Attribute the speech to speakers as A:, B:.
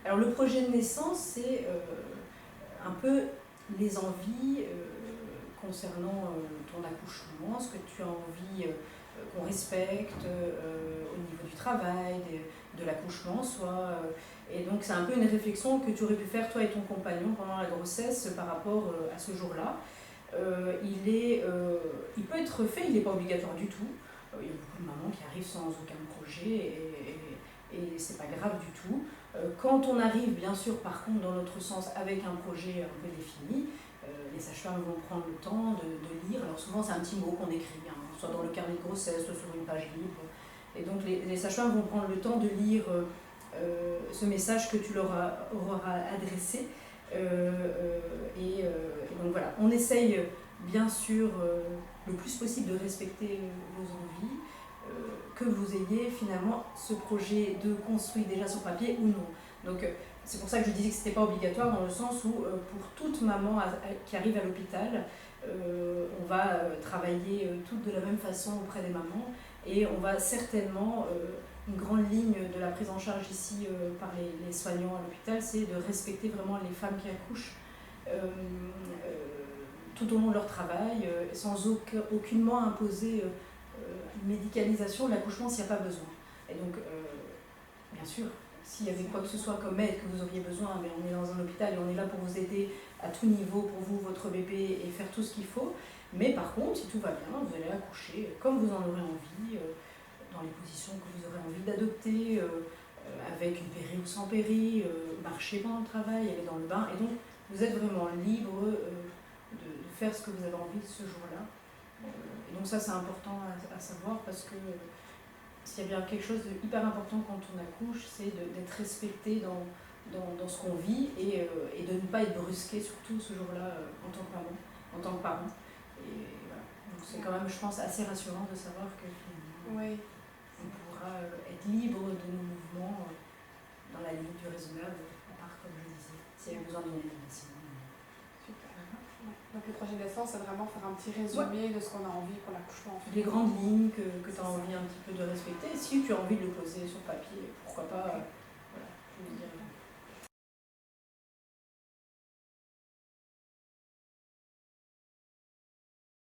A: Alors le projet de naissance, c'est un peu les envies concernant ton accouchement, ce que tu as envie qu'on respecte au niveau du travail, de l'accouchement, et donc c'est un peu une réflexion que tu aurais pu faire toi et ton compagnon pendant la grossesse par rapport à ce jour-là. Il peut être fait, il n'est pas obligatoire du tout. Il y a beaucoup de mamans qui arrivent sans aucun projet et c'est pas grave du tout. Quand on arrive, bien sûr, par contre, dans notre sens, avec un projet un peu défini, les sages-femmes vont prendre le temps de lire. Alors souvent, c'est un petit mot qu'on écrit, hein, soit dans le carnet de grossesse, soit sur une page libre. Et donc, les sages-femmes vont prendre le temps de lire ce message que tu leur auras adressé. Et donc voilà, on essaye bien sûr le plus possible de respecter vos envies, que vous ayez finalement ce projet de construit déjà sur papier ou non. Donc c'est pour ça que je disais que ce n'était pas obligatoire dans le sens où pour toute maman qui arrive à l'hôpital, on va travailler toutes de la même façon auprès des mamans et on va certainement, une grande ligne de la prise en charge ici par les soignants à l'hôpital, c'est de respecter vraiment les femmes qui accouchent tout au long de leur travail, sans aucunement imposer une médicalisation de l'accouchement s'il n'y a pas besoin. Et donc, bien sûr, s'il y avait quoi que ce soit comme aide que vous auriez besoin, mais on est dans un hôpital et on est là pour vous aider à tout niveau, pour vous, votre bébé, et faire tout ce qu'il faut. Mais par contre, si tout va bien, vous allez accoucher comme vous en aurez envie, dans les positions que vous aurez envie d'adopter, avec une péri ou sans péri, marcher pendant le travail, aller dans le bain. Et donc, vous êtes vraiment libre de faire ce que vous avez envie ce jour-là. Et donc ça, c'est important à savoir parce que s'il y a bien quelque chose de hyper important quand on accouche, c'est d'être respecté dans ce qu'on vit et de ne pas être brusqué, surtout ce jour-là, en tant que maman, en tant que parent. Et voilà. Donc c'est quand même, je pense, assez rassurant de savoir que finalement, on pourra être libre de nos mouvements dans la limite du raisonnable, à part, comme je disais, s'il y a besoin d'une animation.
B: Super. Donc le projet de naissance, c'est vraiment faire un petit résumé de ce qu'on a envie pour l'accouchement.
A: Les grandes lignes que tu as envie un petit peu de respecter. Si tu as envie de le poser sur papier, pourquoi pas. Voilà, je veux dire.